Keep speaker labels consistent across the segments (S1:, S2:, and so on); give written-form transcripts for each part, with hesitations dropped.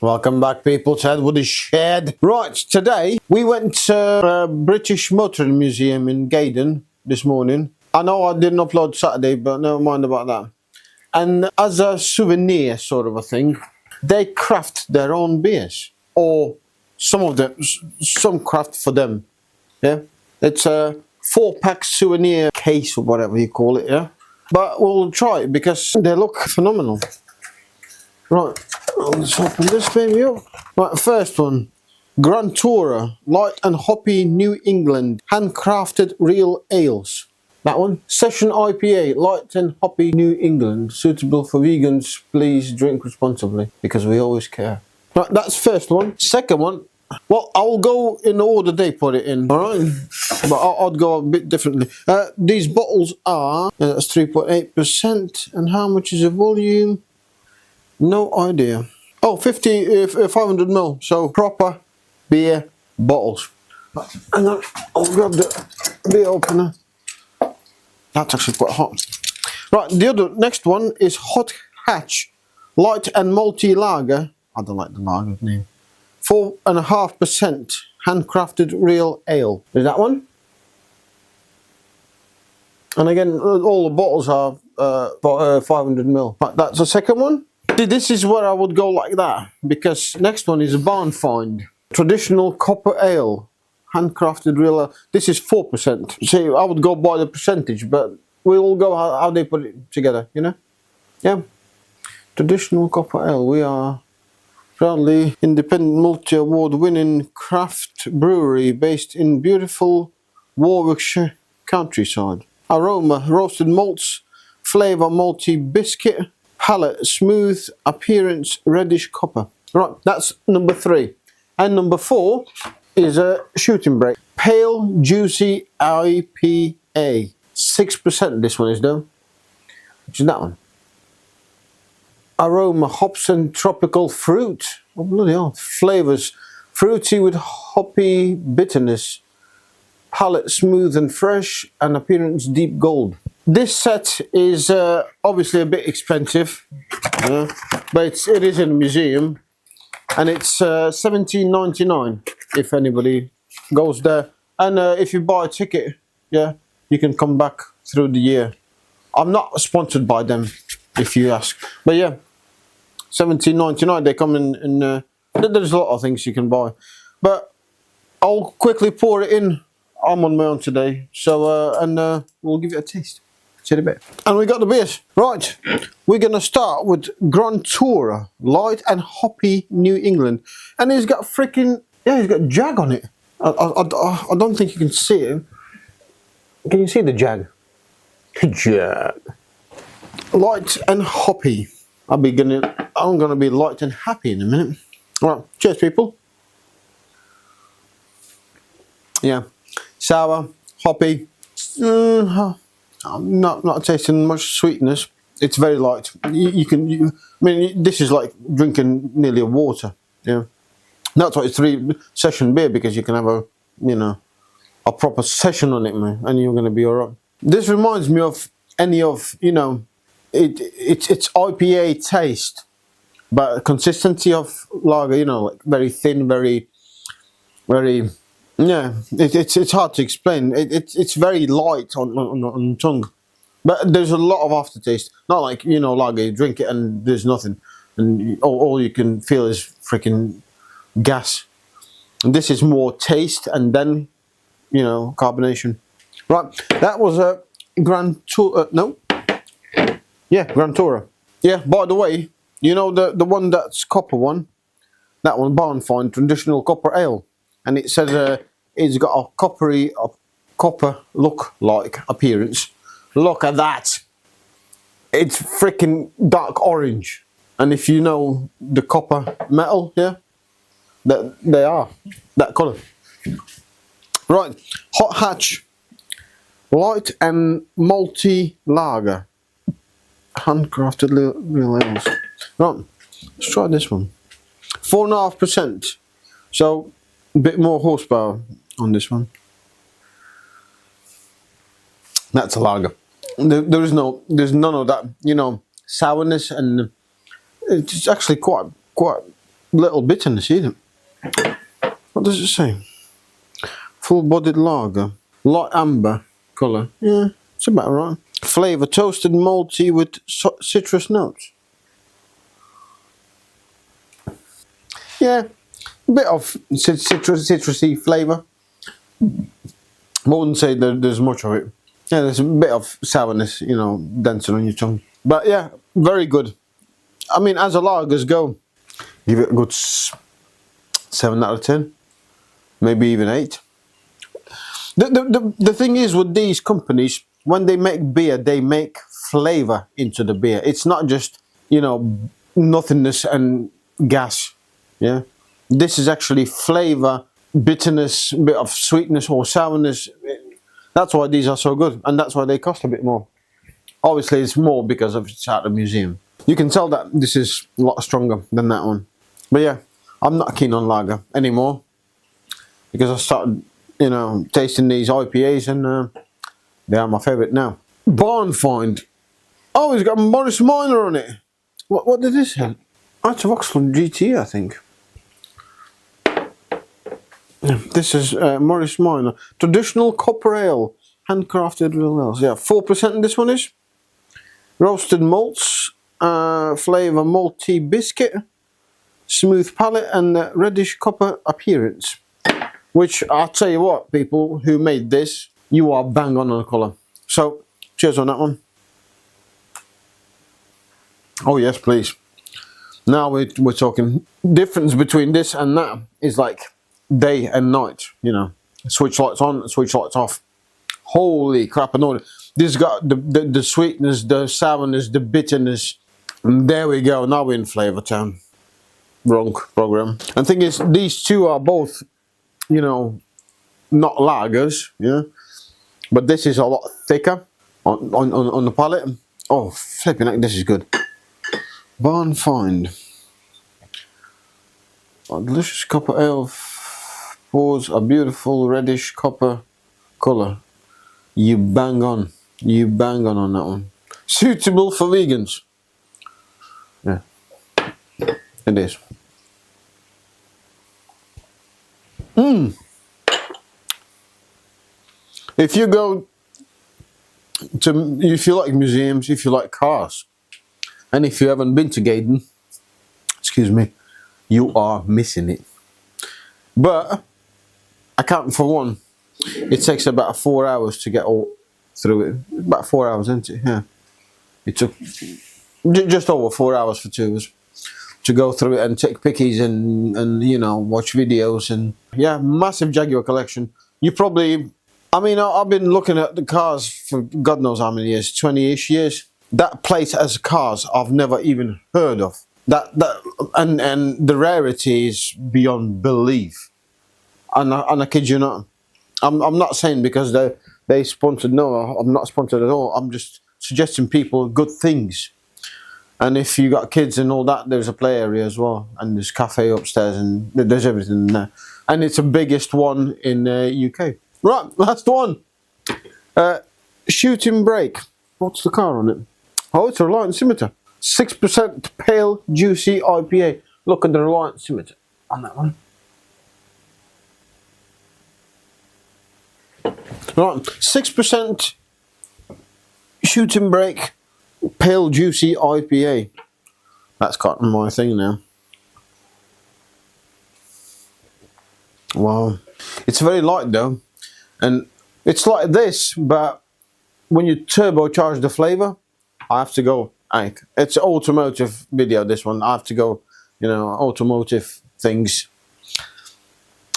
S1: Welcome back, people, to Edward Shed. Right, today we went to British Motoring Museum in Gaydon this morning. I know I didn't upload Saturday, but never mind about that. And as a souvenir sort of a thing, they craft their own beers. Or some of them, some craft for them. Yeah, it's a 4-pack souvenir case or whatever you call it, yeah. But we'll try it because they look phenomenal. Right, let's open this baby up. Right, first one. Grand Tourer, light and hoppy New England, handcrafted real ales. That one. Session IPA, light and hoppy New England, suitable for vegans. Please drink responsibly, because we always care. Right, that's first one. Second one. Well, I'll go in the order they put it in, alright? But I'll go a bit differently. These bottles are, that's 3.8%, and how much is the volume? No idea. Oh, 500 ml, so proper beer bottles. Hang on, I'll grab the beer opener. That's actually quite hot. Right, the next one is Hot Hatch, light and malty lager. I don't like the lager name. 4.5% handcrafted real ale. Is that one? And again, all the bottles are 500 ml. Right, that's the second one. This is where I would go like that, because next one is a barn find. Traditional copper ale, handcrafted real ale. This is 4%. See, I would go by the percentage, but we'll go how they put it together, you know? Yeah. Traditional copper ale. We are proudly independent multi-award winning craft brewery based in beautiful Warwickshire countryside. Aroma, roasted malts, flavour, malty biscuit, palate, smooth, appearance, reddish copper. Right, that's number 3. And number 4 is a shooting break. Pale, juicy IPA. 6% this one is though. Which is that one. Aroma, hops and tropical fruit. Oh, bloody hell. Flavours, fruity with hoppy bitterness. Palate, smooth and fresh, and appearance, deep gold. This set is obviously a bit expensive, but it is in a museum, and it's $17.99 if anybody goes there. And if you buy a ticket, yeah, you can come back through the year. I'm not sponsored by them, if you ask, but yeah, $17.99. They come in. There's a lot of things you can buy, but I'll quickly pour it in. I'm on my own today, so and we'll give it a taste. See you in a bit. And we got the beers. Right, we're gonna start with Grand Tourer, light and hoppy New England, and he's got freaking he's got Jag on it. I don't think you can see it. Can you see the Jag? Jag. Light and hoppy. I'm gonna be light and happy in a minute. Right, cheers, people. Yeah, sour, hoppy. I'm not tasting much sweetness. It's very light. I mean, this is like drinking nearly a water. Yeah, that's why it's 3-session beer, because you can have a proper session on it, man, and you're gonna be alright. This reminds me of it's IPA taste, but consistency of lager. Like very thin, very. Yeah, it's hard to explain. It's very light on the tongue, but there's a lot of aftertaste. Not like lager, you drink it and there's nothing, and all you can feel is freaking gas. And this is more taste and then carbonation. Right, that was a Grand Tour. No, yeah, Grand Tourer. Yeah. By the way, the one that's copper one, that one barn find traditional copper ale. And it says it's got a copper look-like appearance. Look at that! It's freaking dark orange. And if you know the copper metal, yeah, that they are that colour. Right, Hot Hatch, light and malty lager, handcrafted real ales. Right, let's try this one. 4.5%. So. A bit more horsepower on this one. That's a lager. There's none of that, sourness, and it's actually quite little bitterness in it. What does it say? Full-bodied lager, light amber colour. Yeah, it's about right. Flavour: toasted malty with citrus notes. Yeah, a bit of citrusy flavour. I wouldn't say that there's much of it. Yeah, there's a bit of sourness, you know, dancing on your tongue. But yeah, very good. I mean, as a lagers go, give it a good 7 out of 10, maybe even 8. The thing is with these companies, when they make beer, they make flavour into the beer. It's not just, you know, nothingness and gas. Yeah, this is actually flavour, bitterness, bit of sweetness or sourness. That's why these are so good, and that's why they cost a bit more. Obviously, it's more because of it's at the museum. You can tell that this is a lot stronger than that one. But yeah, I'm not keen on lager anymore because I started, you know, tasting these IPAs, and they are my favourite now. Barn Find. Oh, it's got Morris Minor on it. What did this have? Out of Oxford GT, I think. This is Morris Minor. Traditional copper ale. Handcrafted real ales. Yeah, 4% this one is. Roasted malts. Flavour malty biscuit. Smooth palate and reddish copper appearance. Which, I'll tell you what, people who made this, you are bang on the colour. So, cheers on that one. Oh yes, please. Now we're talking. Difference between this and that is like day and night, you know. Switch lights on, switch lights off. Holy crap, and all this got the sweetness, the sourness, the bitterness. And there we go, now we're in Flavour Town. Wrong program. And thing is, these two are both, you know, not lagers, yeah. But this is a lot thicker on the palate. Oh, flipping heck, this is good. Barn Find. A delicious copper ale pours a beautiful reddish copper colour. You bang on. You bang on that one. Suitable for vegans. Yeah, it is. If you go to, if you like museums, if you like cars, and if you haven't been to Gaydon, excuse me, you are missing it. But I count for one, it takes about 4 hours to get all through it. About 4 hours, isn't it? Yeah. It took just over 4 hours for 2 of us to go through it and take pickies and you know, watch videos. And yeah, massive Jaguar collection. You probably, I mean, I've been looking at the cars for God knows how many years, 20-ish years. That place has cars I've never even heard of. And the rarity is beyond belief. And I kid you not. I'm not saying because they sponsored. No, I'm not sponsored at all. I'm just suggesting people good things. And if you got kids and all that, there's a play area as well, and there's cafe upstairs, and there's everything in there. And it's the biggest one in UK. Right, last one. Shooting Brake. What's the car on it? Oh, it's a Reliant Scimitar. 6% pale, juicy IPA. Look at the Reliant Scimitar on that one. Right, 6% Shooting Brake, pale, juicy IPA. That's got my thing now. Wow. It's very light though. And it's like this, but when you turbocharge the flavour, I have to go, it's automotive video, this one. I have to go, you know, automotive things.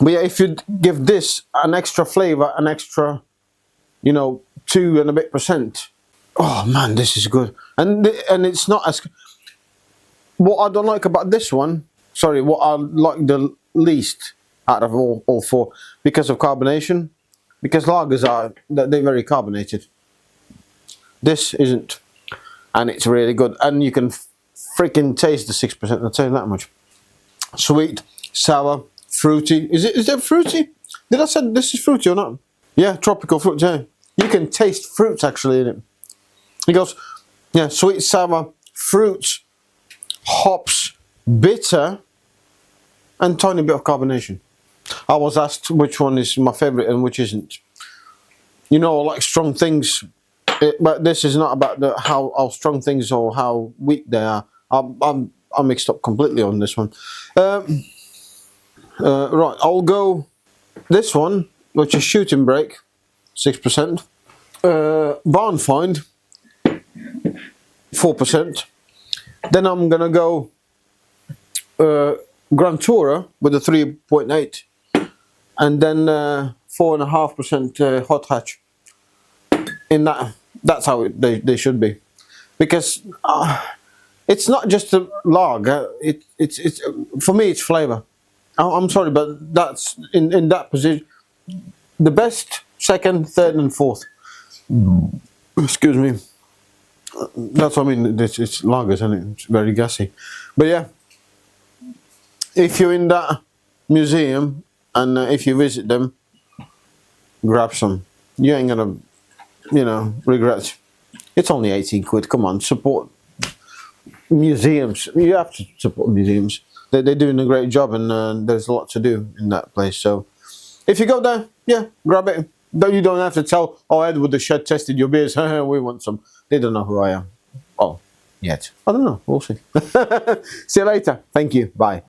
S1: But yeah, if you give this an extra flavour, an extra, you know, 2 and a bit %. Oh man, this is good. And it's not as, what I don't like about this one, sorry, what I like the least out of all 4, because of carbonation. Because lagers are, they're very carbonated. This isn't. And it's really good. And you can freaking taste the 6%, I'll tell you that much. Sweet, sour, fruity. Is it fruity? Did I say this is fruity or not? Yeah, tropical fruit, yeah. You can taste fruits actually in it. It goes, yeah, sweet, sour, fruits, hops, bitter, and tiny bit of carbonation. I was asked which one is my favourite and which isn't. You know, I like strong things, but this is not about how strong things or how weak they are. I'm mixed up completely on this one. Right, I'll go this one, which is Shooting Brake, 6%. Barn Find, 4%. Then I'm gonna go Grand Tourer with a 3.8, and then 4.5% Hot Hatch. In that's how they should be, because it's not just a lager. It's for me it's flavour. I'm sorry, but that's in that position. The best, second, third, and fourth. Excuse me. That's what I mean. It's lagers, and it's very gassy. But yeah, if you're in that museum and if you visit them, grab some. You ain't gonna, regret. It's only 18 quid. Come on, support museums. You have to support museums. They're doing a great job, and there's a lot to do in that place. So if you go there, yeah, grab it. You don't have to tell, oh, Edward the Shed tested your beers. We want some. They don't know who I am. Oh, yet. I don't know. We'll see. See you later. Thank you. Bye.